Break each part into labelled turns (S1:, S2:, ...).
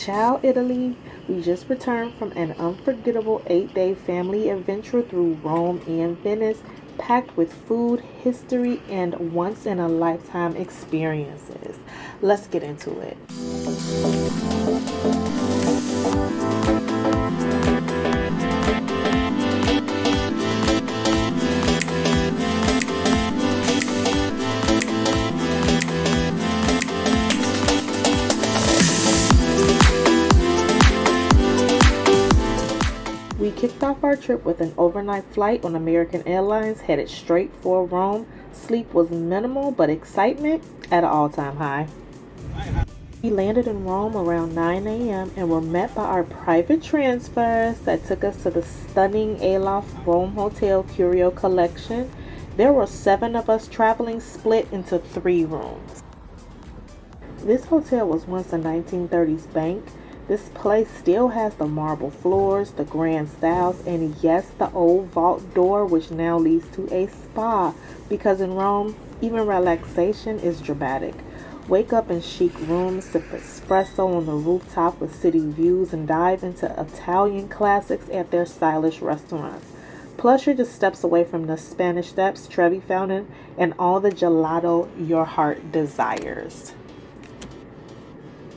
S1: Ciao, Italy! We just returned from an unforgettable 8-day family adventure through Rome and Venice, packed with food, history, and once in a lifetime experiences. Let's get into it. We kicked off our trip with an overnight flight on American Airlines headed straight for Rome. Sleep was minimal, but excitement at an all-time high. We landed in Rome around 9 a.m. and were met by our private transfers that took us to the stunning Aleph Rome Hotel Curio collection. There were 7 of us traveling, split into 3 rooms. This hotel was once a 1930s bank. This place still has the marble floors, the grand styles, and yes, the old vault door, which now leads to a spa, because in Rome, even relaxation is dramatic. Wake up in chic rooms, sip espresso on the rooftop with city views, and dive into Italian classics at their stylish restaurants. Plus, you're just steps away from the Spanish Steps, Trevi Fountain, and all the gelato your heart desires.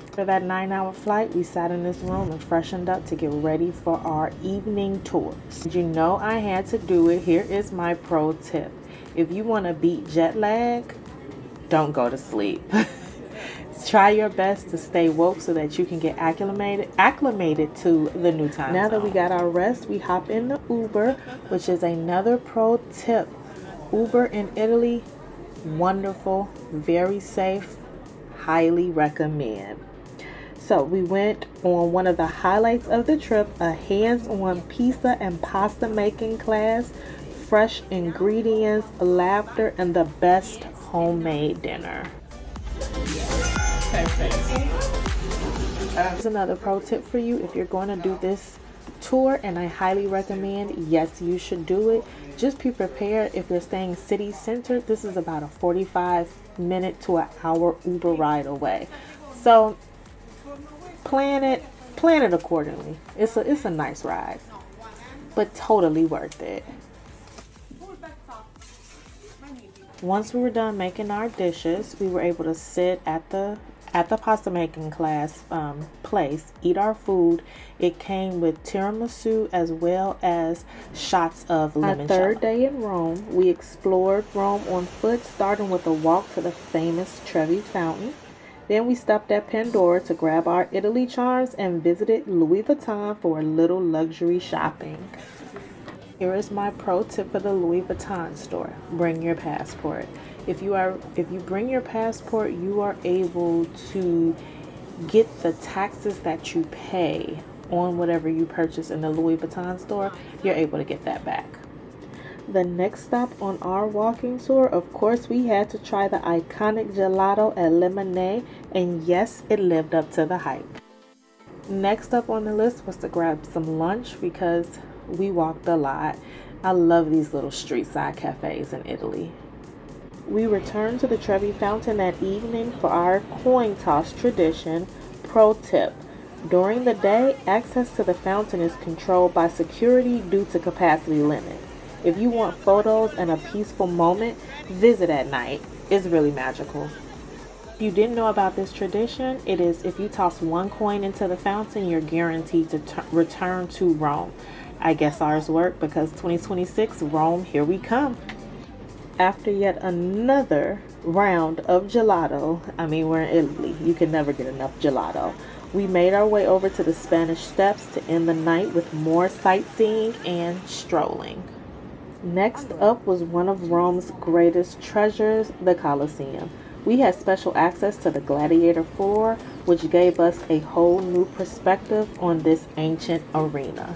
S1: After that 9-hour flight, we sat in this room and freshened up to get ready for our evening tours. You know I had to do it. Here is my pro tip. If you want to beat jet lag, don't go to sleep. Try your best to stay woke so that you can get acclimated to the new time zone. Now that we got our rest, we hop in the Uber, which is another pro tip. Uber in Italy, wonderful, very safe, highly recommend. So we went on one of the highlights of the trip, a hands-on pizza and pasta making class, fresh ingredients, laughter, and the best homemade dinner. Here's another pro tip for you. If you're going to do this tour, and I highly recommend, yes, you should do it. Just be prepared. If you're staying city center, this is about a 45-minute to an hour Uber ride away. So plan it accordingly. It's a nice ride, but totally worth it. Once we were done making our dishes, we were able to sit at the pasta making class place, eat our food. It came with tiramisu as well as shots of limoncello. Our third day in Rome, we explored Rome on foot, starting with a walk to the famous Trevi Fountain. Then we stopped at Pandora to grab our Italy charms and visited Louis Vuitton for a little luxury shopping. Here is my pro tip for the Louis Vuitton store. Bring your passport. If you bring your passport, you are able to get the taxes that you pay on whatever you purchase in the Louis Vuitton store. You're able to get that back. The next stop on our walking tour, of course, we had to try the iconic gelato at Limone, and yes, it lived up to the hype. Next up on the list was to grab some lunch because we walked a lot. I love these little street side cafes in Italy. We returned to the Trevi Fountain that evening for our coin toss tradition. Pro tip: during the day, access to the fountain is controlled by security due to capacity limits. If you want photos and a peaceful moment, visit at night. It's really magical. If you didn't know about this tradition, it is if you toss 1 coin into the fountain, you're guaranteed to return to Rome. I guess ours worked because 2026, Rome, here we come. After yet another round of gelato, we're in Italy. You can never get enough gelato. We made our way over to the Spanish Steps to end the night with more sightseeing and strolling. Next up was one of Rome's greatest treasures, the Colosseum. We had special access to the Gladiator floor, which gave us a whole new perspective on this ancient arena.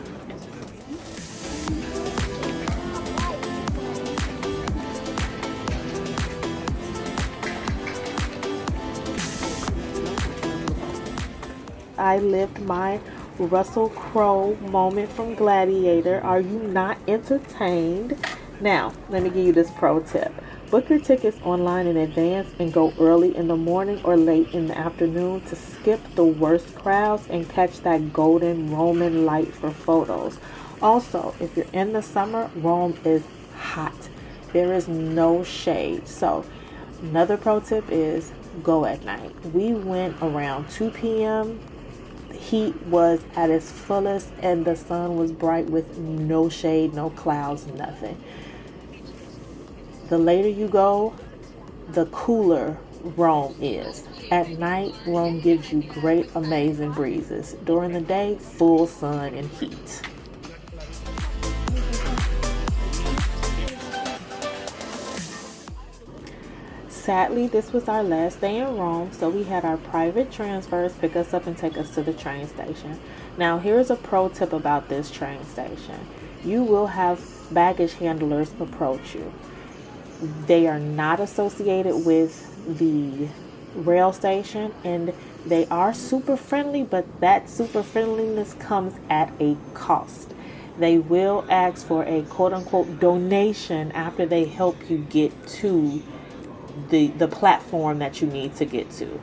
S1: I lived my Russell Crowe moment from Gladiator. Are you not entertained? Now, let me give you this pro tip. Book your tickets online in advance and go early in the morning or late in the afternoon to skip the worst crowds and catch that golden Roman light for photos. Also, if you're in the summer, Rome is hot. There is no shade. So, another pro tip is go at night. We went around 2 p.m. Heat was at its fullest and the sun was bright with no shade, no clouds, nothing. The later you go, the cooler Rome is. At night, Rome gives you great, amazing breezes. During the day, full sun and heat. Sadly, this was our last day in Rome, so we had our private transfers pick us up and take us to the train station. Now, here's a pro tip about this train station. You will have baggage handlers approach you. They are not associated with the rail station and they are super friendly, but that super friendliness comes at a cost. They will ask for a quote unquote donation after they help you get to the platform that you need to get to.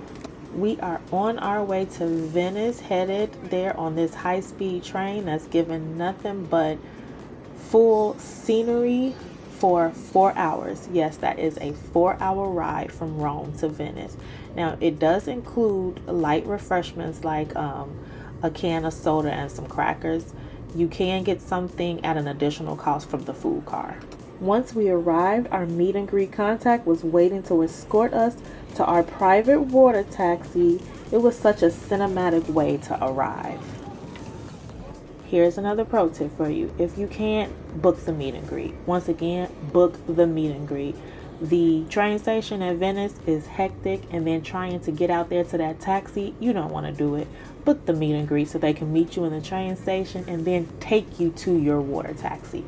S1: We are on our way to Venice, headed there on this high-speed train that's given nothing but full scenery for 4 hours. Yes, that is a 4-hour ride from Rome to Venice. Now, it does include light refreshments like a can of soda and some crackers. You can get something at an additional cost from the food car. Once we arrived, our meet and greet contact was waiting to escort us to our private water taxi. It was such a cinematic way to arrive. Here's another pro tip for you. If you can't, book the meet and greet. Once again, book the meet and greet. The train station at Venice is hectic, and then trying to get out there to that taxi, you don't want to do it. Book the meet and greet so they can meet you in the train station and then take you to your water taxi.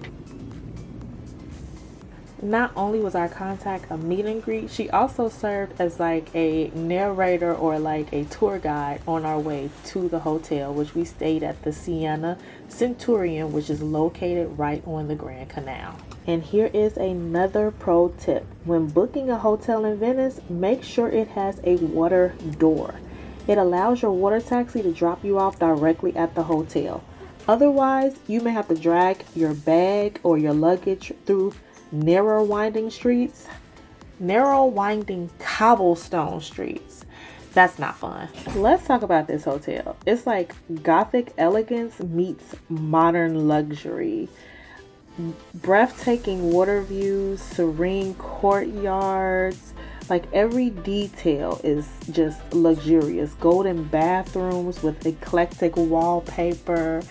S1: Not only was our contact a meet and greet, she also served as like a narrator or like a tour guide on our way to the hotel, which we stayed at the Sina Centurion, which is located right on the Grand Canal. And here is another pro tip. When booking a hotel in Venice, make sure it has a water door. It allows your water taxi to drop you off directly at the hotel. Otherwise, you may have to drag your bag or your luggage through narrow winding cobblestone streets. That's not fun. Let's talk about this hotel. It's like Gothic elegance meets modern luxury. Breathtaking water views, serene courtyards, like every detail is just luxurious. Golden bathrooms with eclectic wallpaper,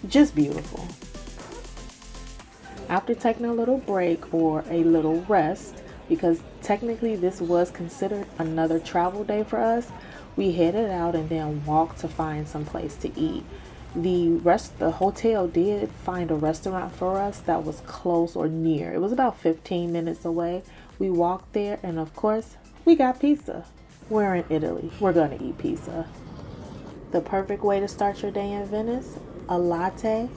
S1: just beautiful. After taking a little break or a little rest, because technically this was considered another travel day for us, we headed out and then walked to find some place to eat. The hotel did find a restaurant for us that was close or near. It was about 15 minutes away. We walked there and of course we got pizza. We're in Italy. We're gonna eat pizza. The perfect way to start your day in Venice, a latte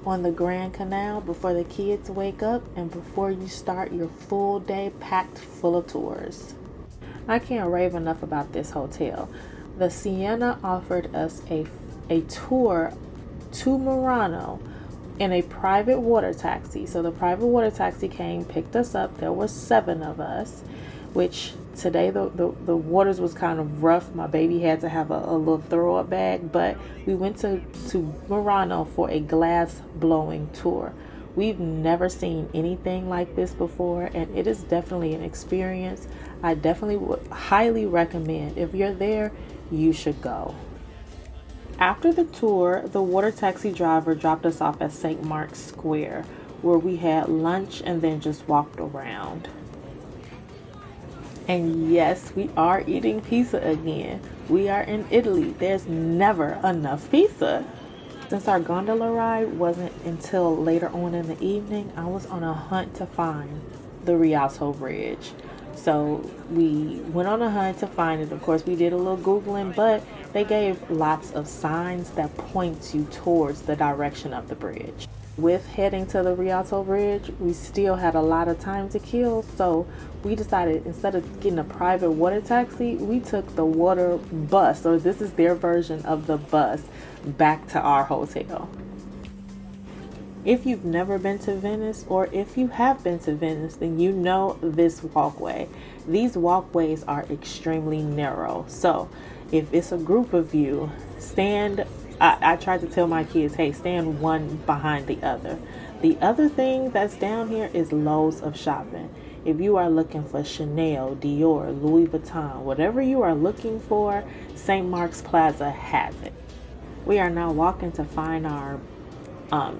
S1: on the Grand Canal before the kids wake up and before you start your full day packed full of tours. I can't rave enough about this hotel. The Siena offered us a tour to Murano in a private water taxi. So the private water taxi came, picked us up. There were 7 of us, which today the waters was kind of rough. My baby had to have a little throw up bag, but we went to Murano for a glass blowing tour. We've never seen anything like this before, and it is definitely an experience. I definitely would highly recommend. If you're there, you should go. After the tour, the water taxi driver dropped us off at St. Mark's Square, where we had lunch and then just walked around. And yes, we are eating pizza again. We are in Italy. There's never enough pizza. Since our gondola ride wasn't until later on in the evening, I was on a hunt to find the Rialto Bridge. So we went on a hunt to find it. Of course, we did a little Googling, but they gave lots of signs that point you towards the direction of the bridge. With heading to the Rialto Bridge, we still had a lot of time to kill, so we decided instead of getting a private water taxi, we took the water bus, or this is their version of the bus, back to our hotel. If you've never been to Venice, or if you have been to Venice, then you know this walkway. These walkways are extremely narrow, so if it's a group of you, I tried to tell my kids, hey, stand one behind the other. The other thing that's down here is loads of shopping. If you are looking for Chanel, Dior, Louis Vuitton, whatever you are looking for, St. Mark's Plaza has it. We are now walking to find our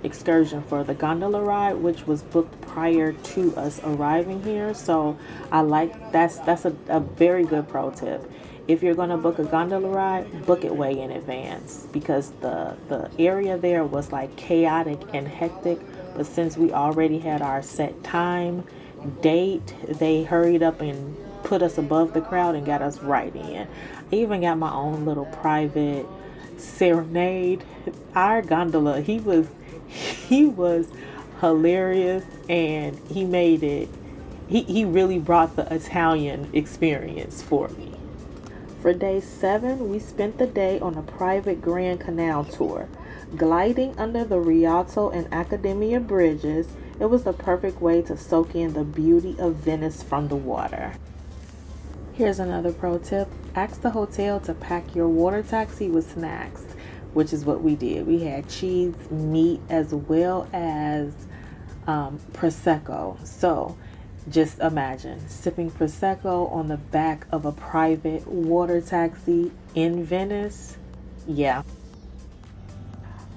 S1: excursion for the gondola ride, which was booked prior to us arriving here. So that's a very good pro tip. If you're going to book a gondola ride, book it way in advance, because the area there was like chaotic and hectic. But since we already had our set time, date, they hurried up and put us above the crowd and got us right in. I even got my own little private serenade. Our gondola, he was hilarious, and he really brought the Italian experience for me. For day 7, we spent the day on a private Grand Canal tour. Gliding under the Rialto and Accademia bridges, it was the perfect way to soak in the beauty of Venice from the water. Here's another pro tip. Ask the hotel to pack your water taxi with snacks, which is what we did. We had cheese, meat, as well as Prosecco. So just imagine sipping Prosecco on the back of a private water taxi in Venice. Yeah.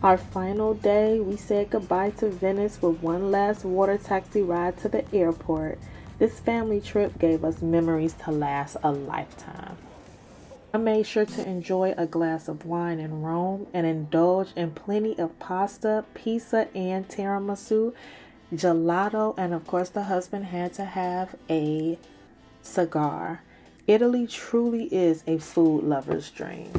S1: Our final day, we said goodbye to Venice with one last water taxi ride to the airport. This family trip gave us memories to last a lifetime. I made sure to enjoy a glass of wine in Rome and indulge in plenty of pasta, pizza, and tiramisu, gelato, and of course the husband had to have a cigar. Italy truly is a food lover's dream.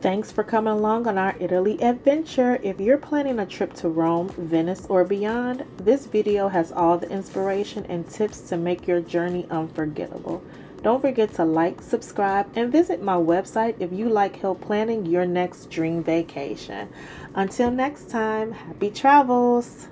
S1: Thanks for coming along on our Italy adventure. If you're planning a trip to Rome, Venice, or beyond, this video has all the inspiration and tips to make your journey unforgettable. Don't forget to like, subscribe, and visit my website if you like help planning your next dream vacation. Until next time, happy travels!